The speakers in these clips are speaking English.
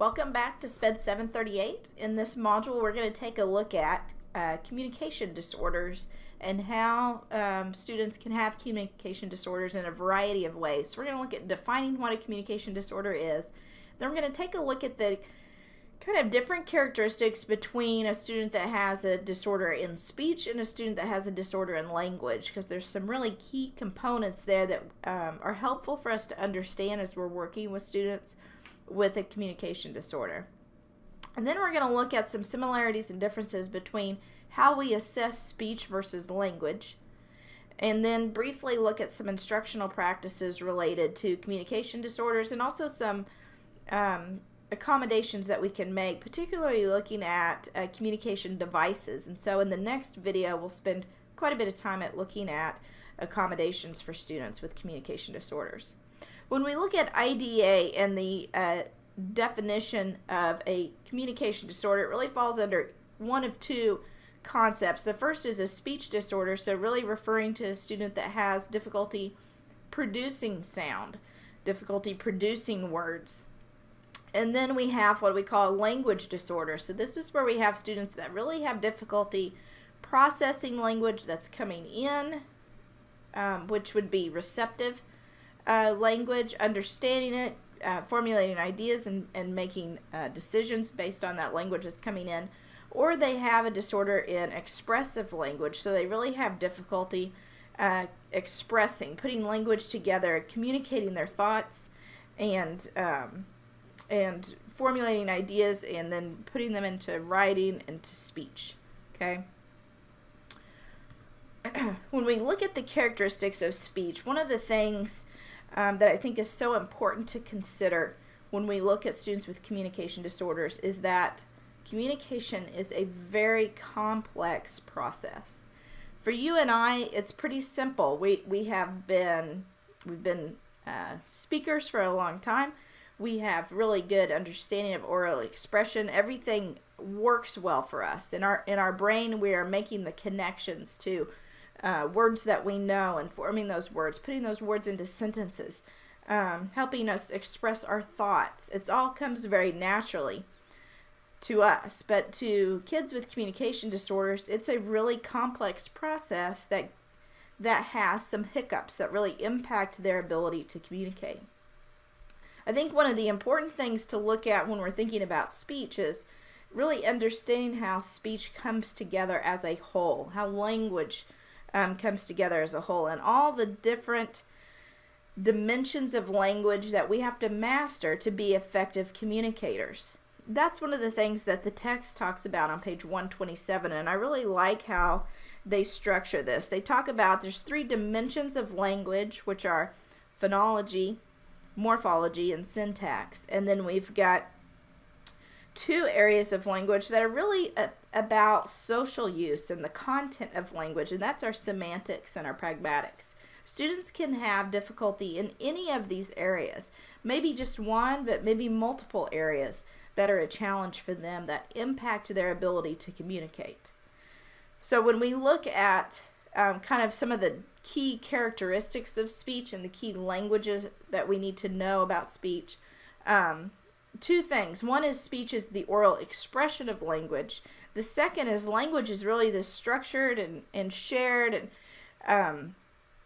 Welcome back to SPED 738. In this module, we're going to take a look at communication disorders and how students can have communication disorders in a variety of ways. So we're going to look at defining what a communication disorder is. Then we're going to take a look at the kind of different characteristics between a student that has a disorder in speech and a student that has a disorder in language, because there's some really key components there that are helpful for us to understand as we're working with students with a communication disorder. And then we're going to look at some similarities and differences between how we assess speech versus language, and then briefly look at some instructional practices related to communication disorders and also some accommodations that we can make, particularly looking at communication devices. And so in the next video we'll spend quite a bit of time at looking at accommodations for students with communication disorders. When we look at IDA and the definition of a communication disorder, it really falls under one of two concepts. The first is a speech disorder, so really referring to a student that has difficulty producing sound, difficulty producing words. And then we have what we call a language disorder. So this is where we have students that really have difficulty processing language that's coming in, which would be receptive language, understanding it, formulating ideas and making decisions based on that language that's coming in. Or they have a disorder in expressive language, so they really have difficulty expressing, putting language together, communicating their thoughts, and formulating ideas and then putting them into writing and to speech. Okay. When we look at the characteristics of speech, one of the things that I think is so important to consider when we look at students with communication disorders is that communication is a very complex process. For you and I, it's pretty simple. We've been speakers for a long time. We have really good understanding of oral expression. Everything works well for us. In our brain, we are making the connections to words that we know and forming those words, putting those words into sentences, helping us express our thoughts. It all comes very naturally to us. But to kids with communication disorders, it's a really complex process that has some hiccups that really impact their ability to communicate. I think one of the important things to look at when we're thinking about speech is really understanding how speech comes together as a whole, how language comes together as a whole, and all the different dimensions of language that we have to master to be effective communicators. That's one of the things that the text talks about on page 127, and I really like how they structure this. They talk about there's 3 dimensions of language, which are phonology, morphology, and syntax, and then we've got 2 areas of language that are really about social use and the content of language, and that's our semantics and our pragmatics. Students can have difficulty in any of these areas, maybe just one, but maybe multiple areas that are a challenge for them that impact their ability to communicate. So when we look at kind of some of the key characteristics of speech and the key languages that we need to know about speech, 2 things. One is speech is the oral expression of language. The second is language is really this structured and shared and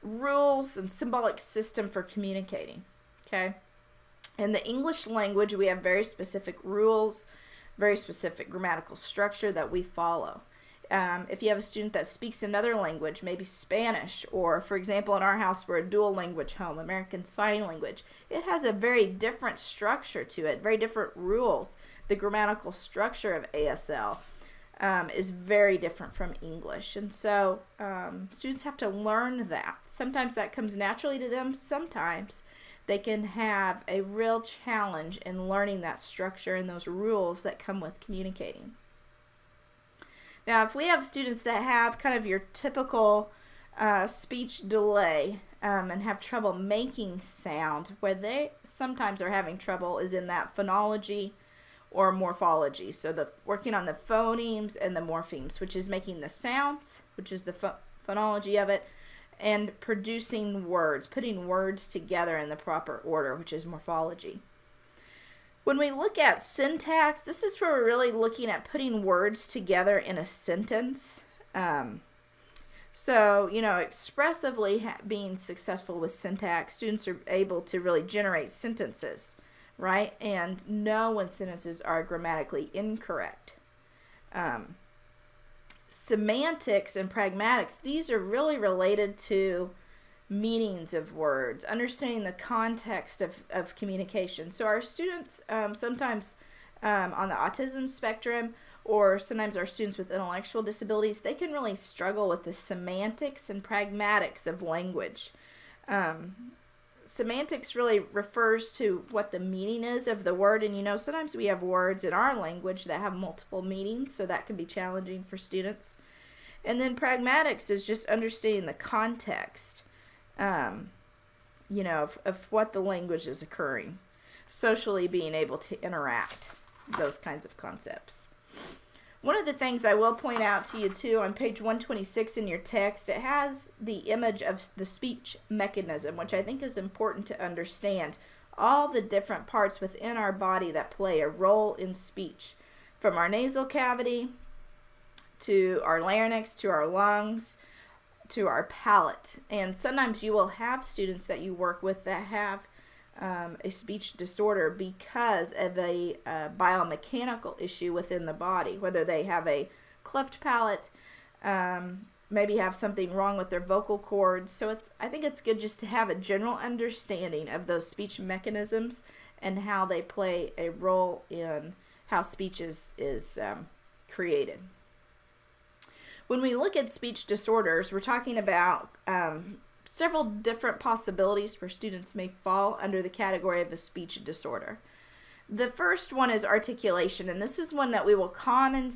rules and symbolic system for communicating. Okay. In the English language, we have very specific rules, very specific grammatical structure that we follow. If you have a student that speaks another language, maybe Spanish, or for example in our house we're a dual language home, American Sign Language, it has a very different structure to it, very different rules. The grammatical structure of ASL is very different from English, and so students have to learn that. Sometimes that comes naturally to them, sometimes they can have a real challenge in learning that structure and those rules that come with communicating. Now, if we have students that have kind of your typical speech delay and have trouble making sound, where they sometimes are having trouble is in that phonology or morphology. So working on the phonemes and the morphemes, which is making the sounds, which is the phonology of it, and producing words, putting words together in the proper order, which is morphology. When we look at syntax, this is where we're really looking at putting words together in a sentence. So, expressively being successful with syntax, students are able to really generate sentences, right? And know when sentences are grammatically incorrect. Semantics and pragmatics, these are really related to meanings of words, understanding the context of communication. So our students sometimes on the autism spectrum, or sometimes our students with intellectual disabilities, they can really struggle with the semantics and pragmatics of language. Semantics really refers to what the meaning is of the word, and sometimes we have words in our language that have multiple meanings, so that can be challenging for students. And then pragmatics is just understanding the context, of what the language is occurring, socially being able to interact, those kinds of concepts. One of the things I will point out to you too, on page 126 in your text, it has the image of the speech mechanism, which I think is important to understand. All the different parts within our body that play a role in speech, from our nasal cavity to our larynx to our lungs to our palate. And sometimes you will have students that you work with that have a speech disorder because of a biomechanical issue within the body, whether they have a cleft palate, maybe have something wrong with their vocal cords. So I think it's good just to have a general understanding of those speech mechanisms and how they play a role in how speech is created. When we look at speech disorders, we're talking about several different possibilities where students may fall under the category of a speech disorder. The first one is articulation, and this is one that we will commonly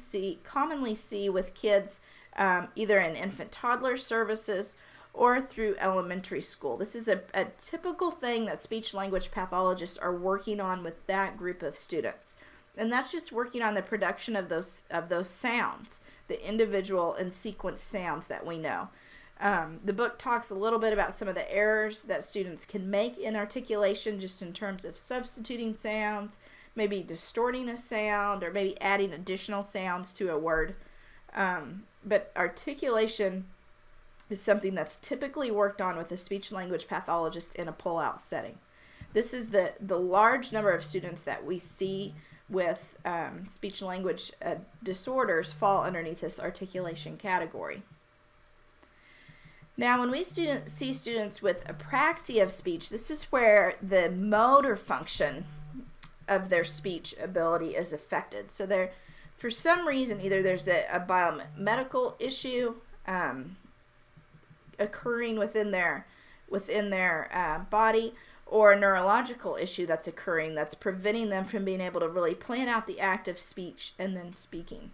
see with kids either in infant toddler services or through elementary school. This is a typical thing that speech language pathologists are working on with that group of students. And that's just working on the production of those sounds, the individual and sequence sounds that we know. The book talks a little bit about some of the errors that students can make in articulation, just in terms of substituting sounds, maybe distorting a sound, or maybe adding additional sounds to a word. But articulation is something that's typically worked on with a speech language pathologist in a pull-out setting. This is the large number of students that we see with speech language disorders fall underneath this articulation category. Now, when we see students with apraxia of speech, this is where the motor function of their speech ability is affected. So for some reason, either there's a biomedical issue occurring within their body, or a neurological issue that's occurring that's preventing them from being able to really plan out the act of speech and then speaking.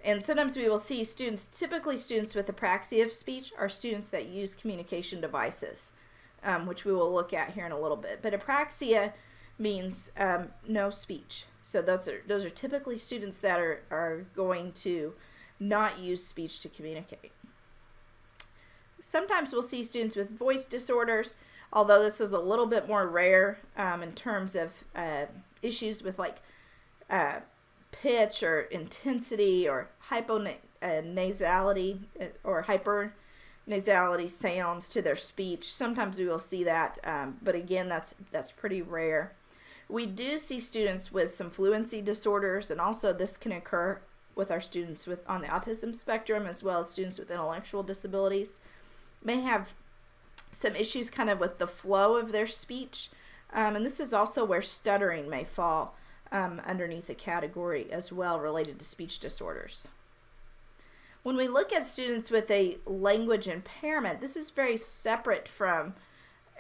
And sometimes we will see typically students with apraxia of speech are students that use communication devices, which we will look at here in a little bit. But apraxia means no speech. So those are typically students that are going to not use speech to communicate. Sometimes we'll see students with voice disorders, although this is a little bit more rare in terms of issues with pitch or intensity or hyponasality or hypernasality sounds to their speech. Sometimes we will see that, but again, that's pretty rare. We do see students with some fluency disorders, and also this can occur with our students on the autism spectrum, as well as students with intellectual disabilities. May have some issues kind of with the flow of their speech, and this is also where stuttering may fall underneath the category as well, related to speech disorders. When we look at students with a language impairment, this is very separate from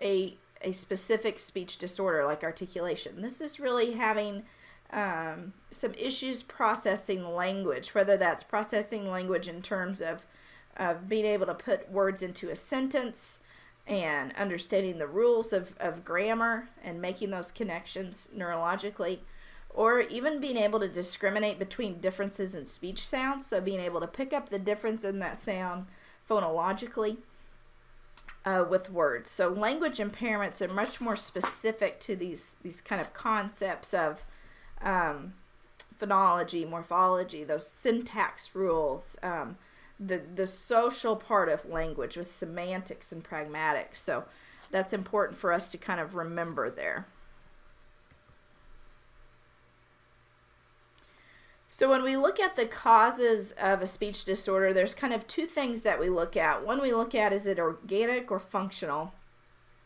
a specific speech disorder like articulation. This is really having some issues processing language, whether that's processing language in terms of being able to put words into a sentence and understanding the rules of grammar and making those connections neurologically, or even being able to discriminate between differences in speech sounds, so being able to pick up the difference in that sound phonologically. with words. So language impairments are much more specific to these kind of concepts of phonology, morphology, those syntax rules, the social part of language with semantics and pragmatics. So that's important for us to kind of remember there. So when we look at the causes of a speech disorder, there's kind of two things that we look at. One we look at, is it organic or functional?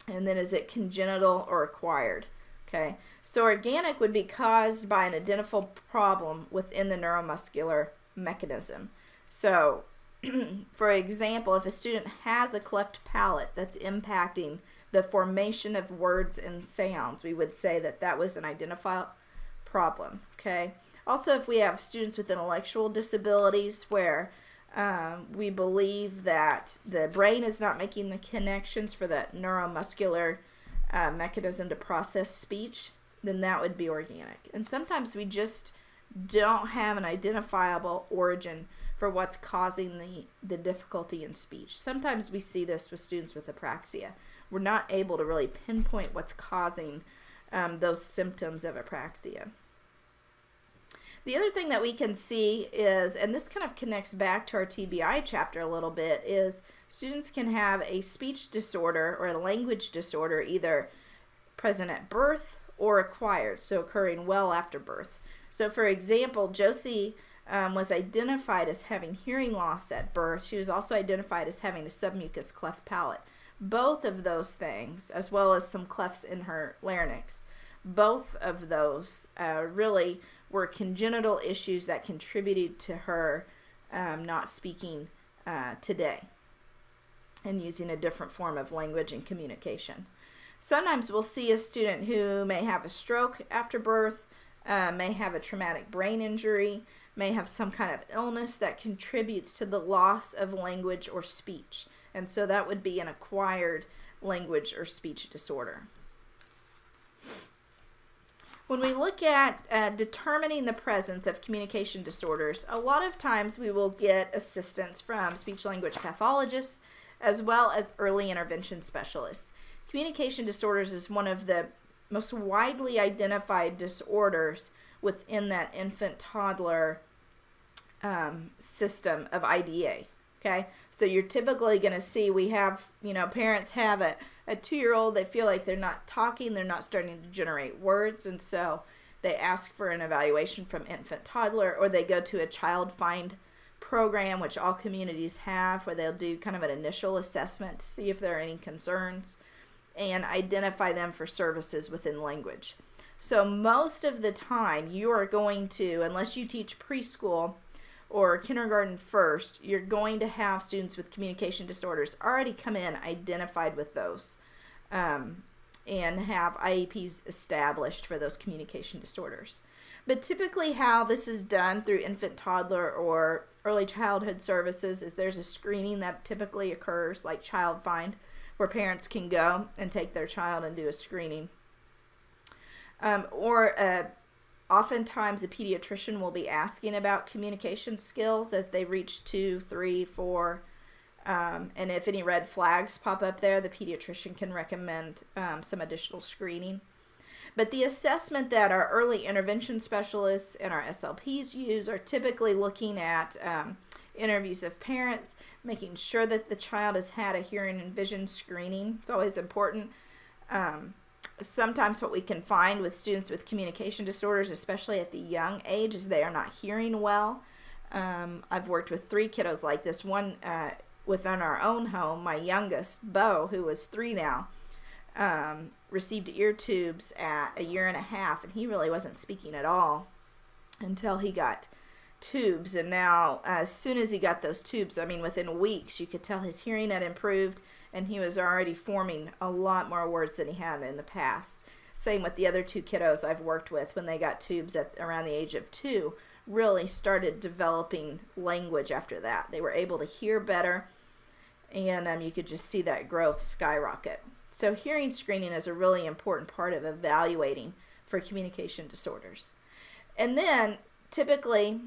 And then is it congenital or acquired? Okay, so organic would be caused by an identifiable problem within the neuromuscular mechanism. So for example, if a student has a cleft palate that's impacting the formation of words and sounds, we would say that that was an identifiable problem. Okay. Also, if we have students with intellectual disabilities where we believe that the brain is not making the connections for that neuromuscular mechanism to process speech, then that would be organic. And sometimes we just don't have an identifiable origin for what's causing the difficulty in speech. Sometimes we see this with students with apraxia. We're not able to really pinpoint what's causing those symptoms of apraxia. The other thing that we can see is, and this kind of connects back to our TBI chapter a little bit, is students can have a speech disorder or a language disorder either present at birth or acquired, so occurring well after birth. So for example, Josie was identified as having hearing loss at birth. She was also identified as having a submucous cleft palate. Both of those things, as well as some clefts in her larynx, both of those really were congenital issues that contributed to her not speaking today and using a different form of language and communication. Sometimes we'll see a student who may have a stroke after birth, may have a traumatic brain injury, may have some kind of illness that contributes to the loss of language or speech. And so that would be an acquired language or speech disorder. When we look at determining the presence of communication disorders, a lot of times we will get assistance from speech-language pathologists as well as early intervention specialists. Communication disorders is one of the most widely identified disorders within that infant-toddler system of IDA. Okay, so you're typically going to see we have, parents have a 2-year-old, they feel like they're not talking, they're not starting to generate words, and so they ask for an evaluation from infant toddler, or they go to a child find program, which all communities have, where they'll do kind of an initial assessment to see if there are any concerns and identify them for services within language. So most of the time you are going to, unless you teach preschool or kindergarten first, you're going to have students with communication disorders already come in identified with those and have IEPs established for those communication disorders. But typically how this is done through infant toddler or early childhood services is there's a screening that typically occurs, like Child Find, where parents can go and take their child and do a screening. Oftentimes a pediatrician will be asking about communication skills as they reach 2, 3, 4, and if any red flags pop up there, the pediatrician can recommend some additional screening. But the assessment that our early intervention specialists and our SLPs use are typically looking at interviews of parents, making sure that the child has had a hearing and vision screening. It's always important. Sometimes what we can find with students with communication disorders, especially at the young age, is they are not hearing well. I've worked with 3 kiddos like this. One within our own home, my youngest, Bo, who is 3 now, received ear tubes at 1.5 years, and he really wasn't speaking at all until he got tubes. And now, as soon as he got those tubes, within weeks, you could tell his hearing had improved, and he was already forming a lot more words than he had in the past. Same with the other 2 kiddos I've worked with. When they got tubes at around the age of 2, really started developing language after that. They were able to hear better, and you could just see that growth skyrocket. So hearing screening is a really important part of evaluating for communication disorders. And then typically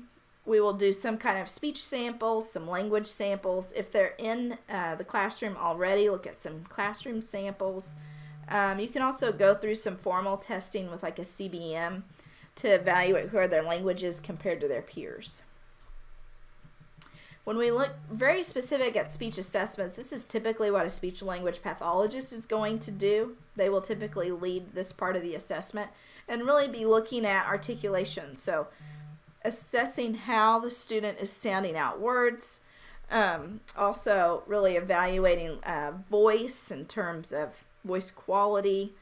we will do some kind of speech samples, some language samples. If they're in the classroom already, look at some classroom samples. You can also go through some formal testing with like a CBM to evaluate who are their languages compared to their peers. When we look very specific at speech assessments, this is typically what a speech language pathologist is going to do. They will typically lead this part of the assessment and really be looking at articulation. So assessing how the student is sounding out words, also really evaluating voice in terms of voice quality,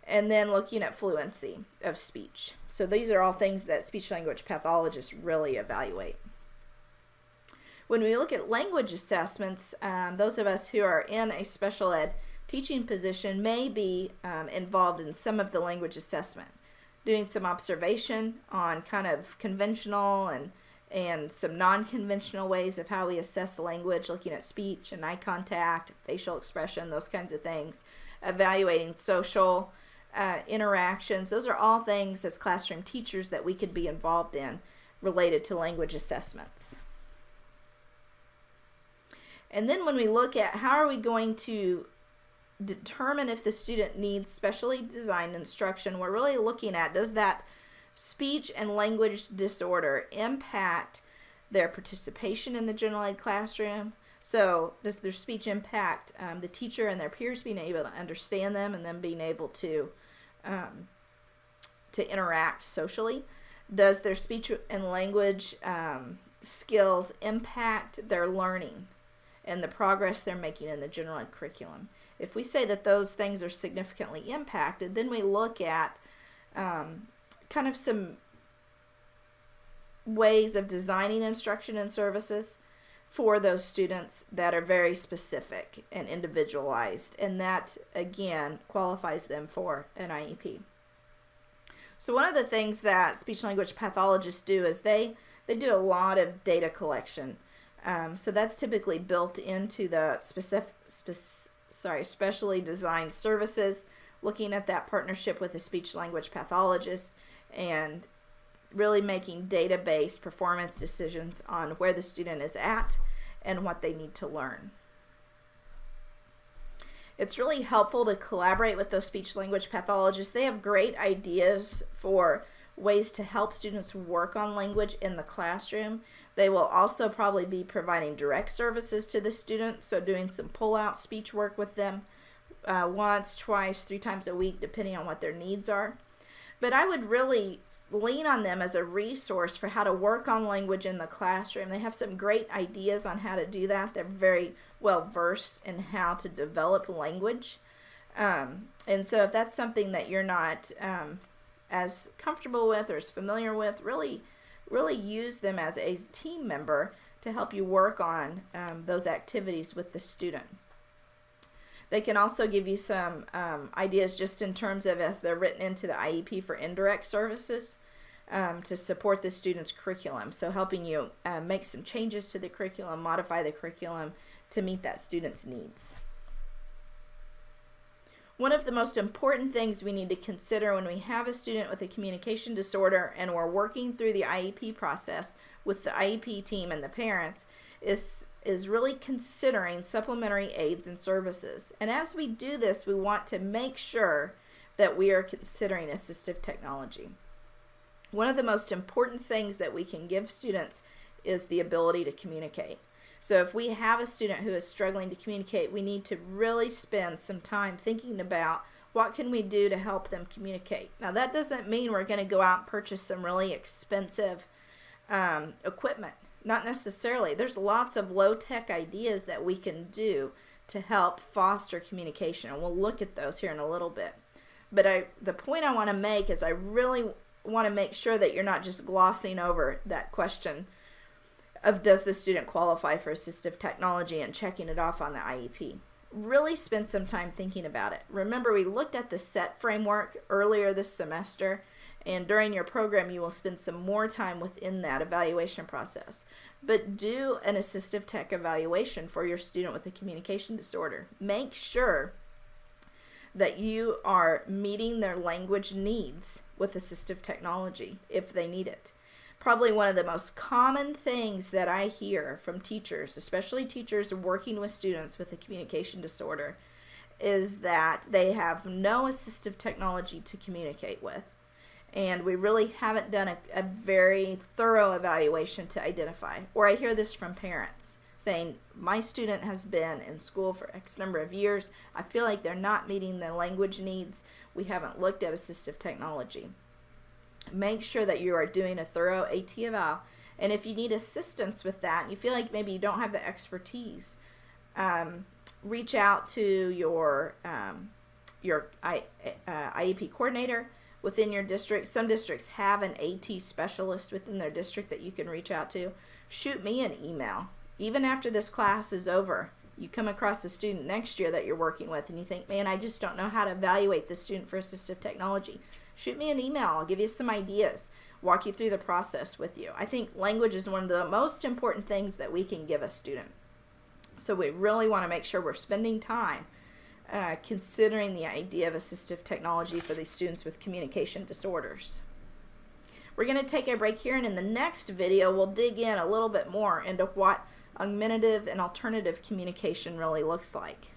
and then looking at fluency of speech. So these are all things that speech language pathologists really evaluate. When we look at language assessments, those of us who are in a special ed teaching position may be involved in some of the language assessment, doing some observation on kind of conventional and some non-conventional ways of how we assess language, looking at speech and eye contact, facial expression, those kinds of things, evaluating social interactions. Those are all things as classroom teachers that we could be involved in related to language assessments. And then when we look at how are we going to determine if the student needs specially designed instruction, we're really looking at, does that speech and language disorder impact their participation in the general ed classroom? So does their speech impact the teacher and their peers being able to understand them and then being able to interact socially? Does their speech and language skills impact their learning and the progress they're making in the general ed curriculum? If we say that those things are significantly impacted, then we look at kind of some ways of designing instruction and services for those students that are very specific and individualized, and that again qualifies them for an IEP. So one of the things that speech language pathologists do is they do a lot of data collection. So that's typically built into the specially designed services, looking at that partnership with a speech language pathologist and really making data-based performance decisions on where the student is at and what they need to learn. It's really helpful to collaborate with those speech language pathologists. They have great ideas for ways to help students work on language in the classroom. They will also probably be providing direct services to the students, so doing some pull-out speech work with them once, twice, 3 times a week, depending on what their needs are. But I would really lean on them as a resource for how to work on language in the classroom. They have some great ideas on how to do that. They're very well versed in how to develop language. And so if that's something that you're not as comfortable with or as familiar with, really use them as a team member to help you work on those activities with the student. They can also give you some ideas just in terms of as they're written into the IEP for indirect services to support the student's curriculum. So helping you make some changes to the curriculum, modify the curriculum to meet that student's needs. One of the most important things we need to consider when we have a student with a communication disorder and we're working through the IEP process with the IEP team and the parents is really considering supplementary aids and services. And as we do this, we want to make sure that we are considering assistive technology. One of the most important things that we can give students is the ability to communicate. So if we have a student who is struggling to communicate, we need to really spend some time thinking about what can we do to help them communicate. Now that doesn't mean we're going to go out and purchase some really expensive equipment. Not necessarily. There's lots of low-tech ideas that we can do to help foster communication, and we'll look at those here in a little bit. But the point I want to make is I really want to make sure that you're not just glossing over that question of does the student qualify for assistive technology and checking it off on the IEP. Really spend some time thinking about it. Remember, we looked at the SET framework earlier this semester, and during your program you will spend some more time within that evaluation process. But do an assistive tech evaluation for your student with a communication disorder. Make sure that you are meeting their language needs with assistive technology if they need it. Probably one of the most common things that I hear from teachers, especially teachers working with students with a communication disorder, is that they have no assistive technology to communicate with. And we really haven't done a very thorough evaluation to identify. Or I hear this from parents saying, my student has been in school for X number of years. I feel like they're not meeting the language needs. We haven't looked at assistive technology. Make sure that you are doing a thorough AT eval. And if you need assistance with that, and you feel like maybe you don't have the expertise, reach out to your IEP coordinator within your district. Some districts have an AT specialist within their district that you can reach out to. Shoot me an email. Even after this class is over, you come across a student next year that you're working with and you think, man, I just don't know how to evaluate this student for assistive technology. Shoot me an email. I'll give you some ideas, walk you through the process with you. I think language is one of the most important things that we can give a student. So we really want to make sure we're spending time considering the idea of assistive technology for these students with communication disorders. We're going to take a break here, and in the next video we'll dig in a little bit more into what augmentative and alternative communication really looks like.